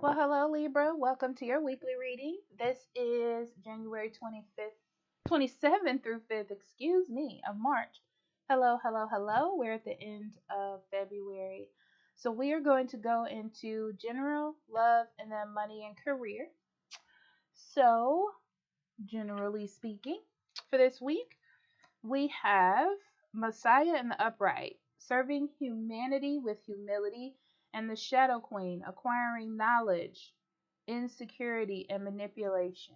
Well, hello, Libra. Welcome to your weekly reading. This is January 25th, 27th through 5th, excuse me, of March. Hello, hello, hello. We're at the end of February. So we are going to go into general, love, and then money and career. So, generally speaking, for this week, we have Messiah in the upright, serving humanity with humility, and the Shadow Queen, acquiring knowledge, insecurity, and manipulation.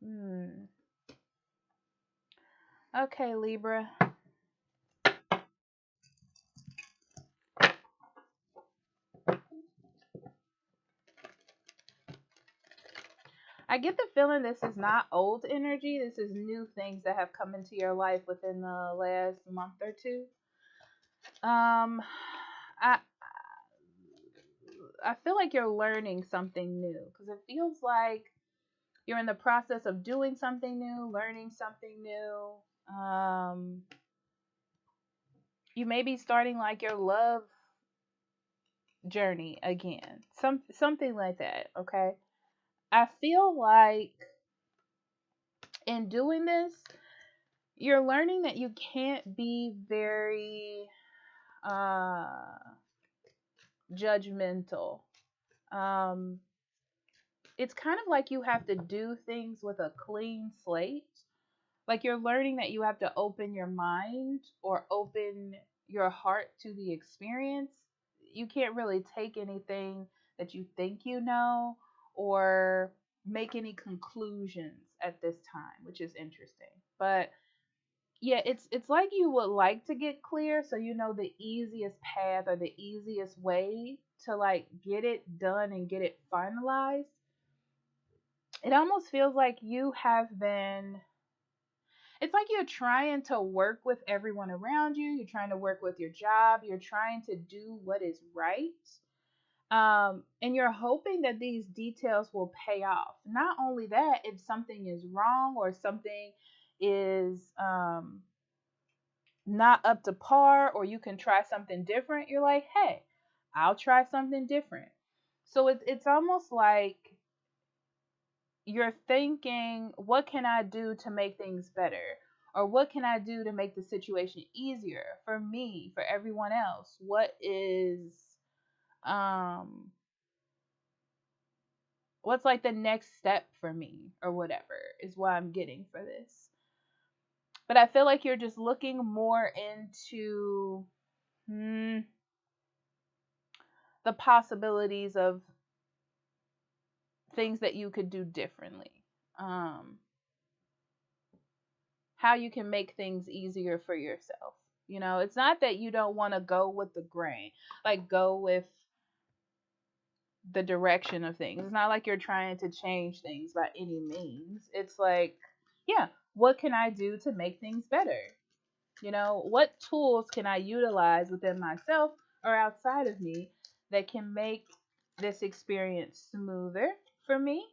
Hmm. Okay, Libra. I get the feeling this is not old energy. This is new things that have come into your life within the last month or two. I I feel like you're learning something new because it feels like you're in the process of doing something new, learning something new. You may be starting like your love journey again. Something like that, okay? I feel like in doing this, you're learning that you can't be very uh judgmental. Um it's kind of like you have to do things with a clean slate. Like you're learning that you have to open your mind or open your heart to the experience. You can't really take anything that you think you know or make any conclusions at this time, which is interesting. But yeah, it's like you would like to get clear so you know the easiest path or the easiest way to like get it done and get it finalized. It almost feels like you have been it's like you're trying to work with everyone around you. You're trying to work with your job. You're trying to do what is right. And you're hoping that these details will pay off. Not only that, if something is wrong or something is not up to par, or you can try something different, you're like, hey, I'll try something different. So it's almost like you're thinking, what can I do to make things better? Or what can I do to make the situation easier for me, for everyone else? Um what's like the next step for me or whatever is what I'm getting for this. But I feel like you're just looking more into the possibilities of things that you could do differently. Um how you can make things easier for yourself. You know, it's not that you don't want to go with the grain, like go with the direction of things. It's not like you're trying to change things by any means. It's like, yeah, what can I do to make things better? You know, what tools can I utilize within myself or outside of me that can make this experience smoother for me?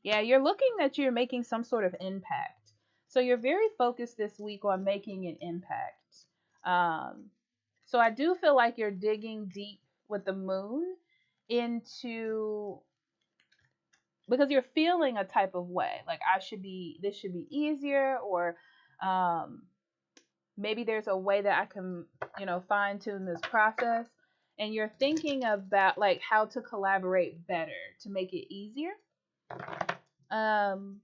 Yeah, you're looking that you're making some sort of impact. So you're very focused this week on making an impact. Um, so I do feel like you're digging deep with the moon into because you're feeling a type of way. Like this should be easier, or um, maybe there's a way that I can, fine tune this process. And you're thinking about like how to collaborate better to make it easier. Um,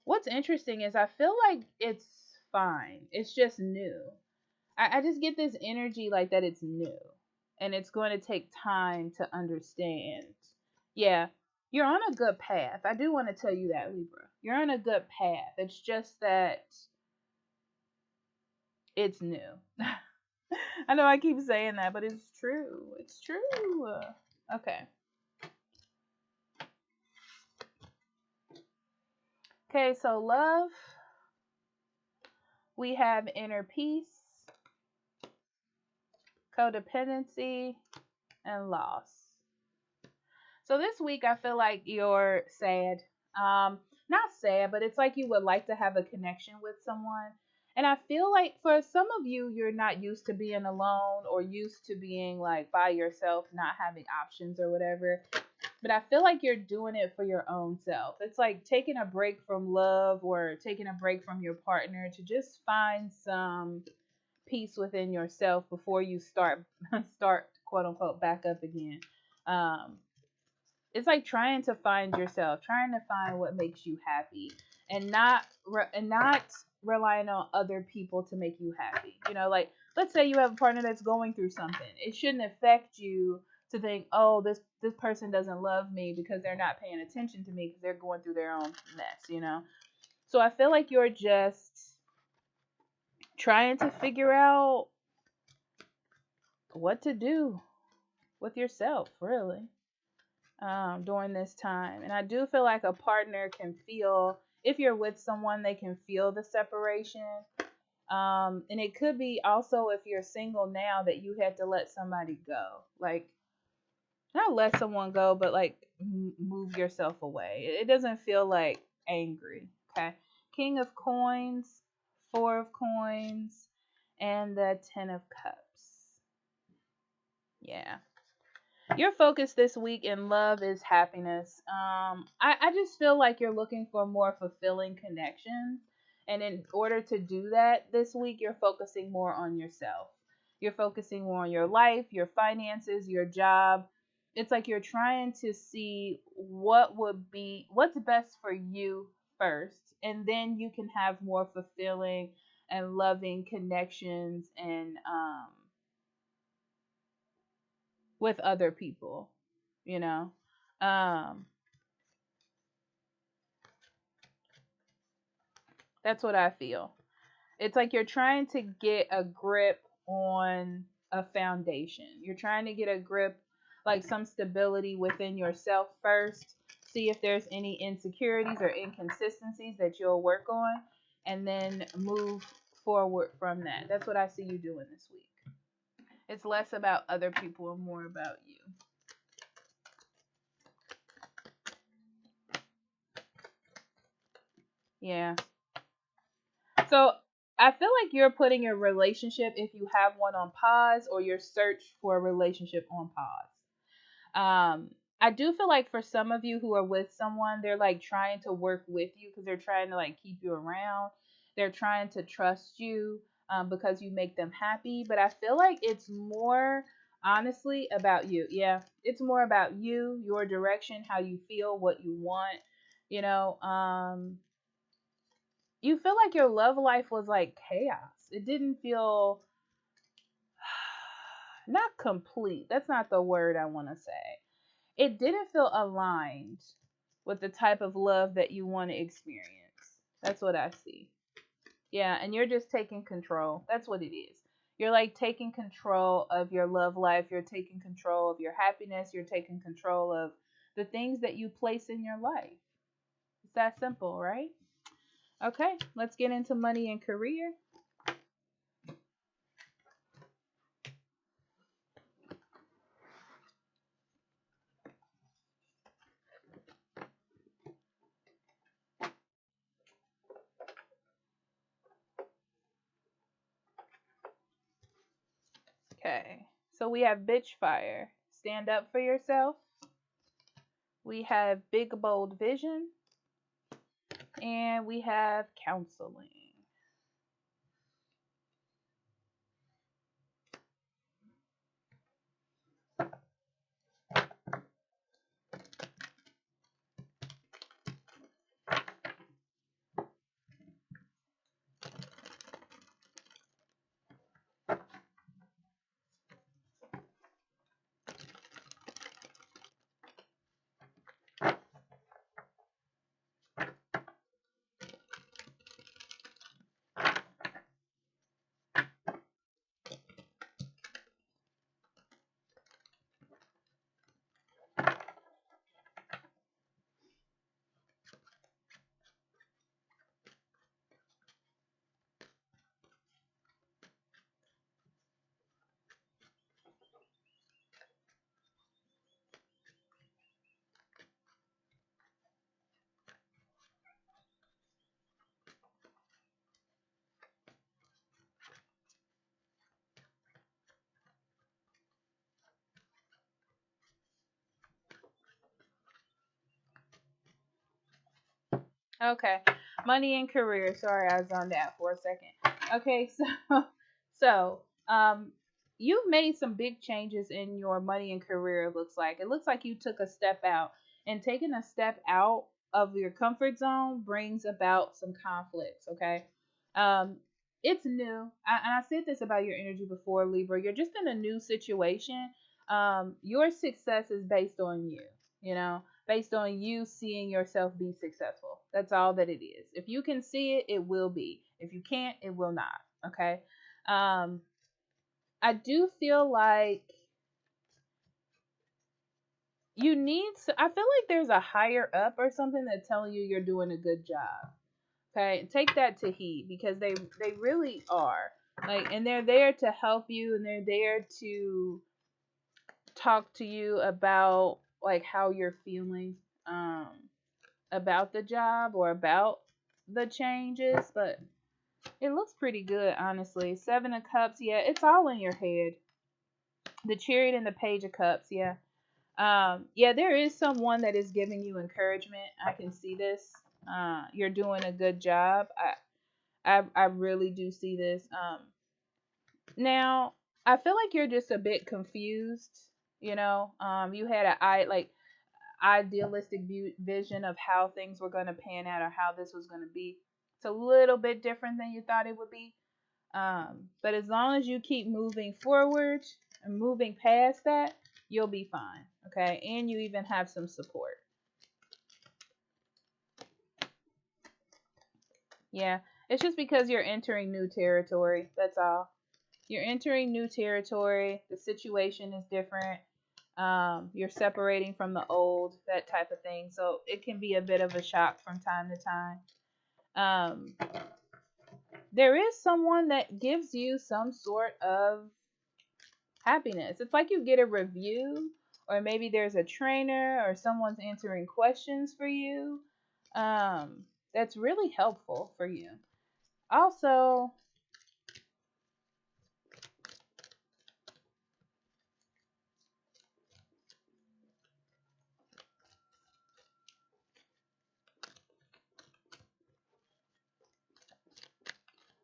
What's interesting is I feel like it's fine. It's just new. I just get this energy like that it's new and it's going to take time to understand. Yeah, you're on a good path. I do want to tell you that, Libra. You're on a good path. It's just that it's new. I know I keep saying that, but it's true. It's true. Okay. Okay, so love, we have inner peace, codependency, and loss. So this week I feel like you're sad. Not sad, but it's like you would like to have a connection with someone And I feel like for some of you, you're not used to being alone or used to being like by yourself, not having options or whatever. But I feel like you're doing it for your own self. It's like taking a break from love or taking a break from your partner to just find some peace within yourself before you start quote unquote back up again. Um, it's like trying to find yourself, trying to find what makes you happy, and not relying on other people to make you happy. Like let's say you have a partner that's going through something. It shouldn't affect you to think, oh, this person doesn't love me because they're not paying attention to me because they're going through their own mess. So I feel like you're just trying to figure out what to do with yourself, really, during this time. And I do feel like a partner can feel, if you're with someone, they can feel the separation. And it could be also if you're single now that you had to let somebody go. Like, not let someone go, but like move yourself away. It doesn't feel like angry. Okay. King of coins, four of coins, and the 10 of cups. Yeah. Your focus this week in love is happiness. I just feel like you're looking for more fulfilling connections. And in order to do that this week, you're focusing more on yourself. You're focusing more on your life, your finances, your job. It's like you're trying to see what's best for you first. And then you can have more fulfilling and loving connections and with other people, you know. Um, that's what I feel. It's like you're trying to get a grip on a foundation. You're trying to get a grip, like some stability within yourself first. See if there's any insecurities or inconsistencies that you'll work on, and then move forward from that. That's what I see you doing this week. It's less about other people and more about you. Yeah. So I feel like you're putting your relationship, if you have one, on pause, or your search for a relationship on pause. I do feel like for some of you who are with someone, they're like trying to work with you because they're trying to like keep you around. They're trying to trust you because you make them happy. But I feel like it's more honestly about you. Yeah, it's more about you, your direction, how you feel, what you want. You know, you feel like your love life was like chaos. It didn't feel not complete. That's not the word I want to say. It didn't feel aligned with the type of love that you want to experience. That's what I see. Yeah, and you're just taking control. That's what it is. You're like taking control of your love life. You're taking control of your happiness. You're taking control of the things that you place in your life. It's that simple, right? Okay, let's get into money and career. Okay, so we have bitch fire. Stand up for yourself. We have big bold vision. And we have counseling. Okay. Money and career. Sorry, I was on that for a second. Okay, so you've made some big changes in your money and career, it looks like. It looks like you took a step out, and taking a step out of your comfort zone brings about some conflicts, okay? Um it's new. I said this about your energy before, Libra. You're just in a new situation. Your success is based on you, you know, based on you seeing yourself be successful. That's all that it is. If you can see it, it will be. If you can't, it will not. Okay. Um, I do feel like I feel like there's a higher up or something that's telling you you're doing a good job. Okay. Take that to heed, because they really are. Like, and they're there to help you, and they're there to talk to you about like how you're feeling. Um, about the job or about the changes, but it looks pretty good, honestly. Seven of Cups, yeah, it's all in your head. The Chariot and the Page of Cups, yeah. Yeah, there is someone that is giving you encouragement. I can see this. You're doing a good job. I really do see this. Now I feel like you're just a bit confused. You know, you had an idealistic vision of how things were going to pan out or how this was going to be. It's a little bit different than you thought it would be. But as long as you keep moving forward and moving past that, you'll be fine. Okay. And you even have some support. Yeah. It's just because you're entering new territory. That's all. You're entering new territory. The situation is different. You're separating from the old, that type of thing. So it can be a bit of a shock from time to time. Um, there is someone that gives you some sort of happiness. It's like you get a review, or maybe there's a trainer or someone's answering questions for you. That's really helpful for you. Also,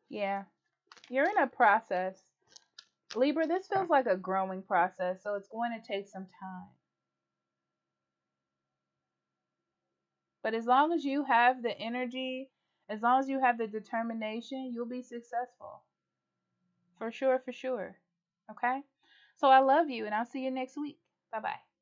yeah, you're in a process. Libra, this feels like a growing process, so it's going to take some time. But as long as you have the energy, as long as you have the determination, you'll be successful. For sure, for sure. Okay? So I love you, and I'll see you next week. Bye bye.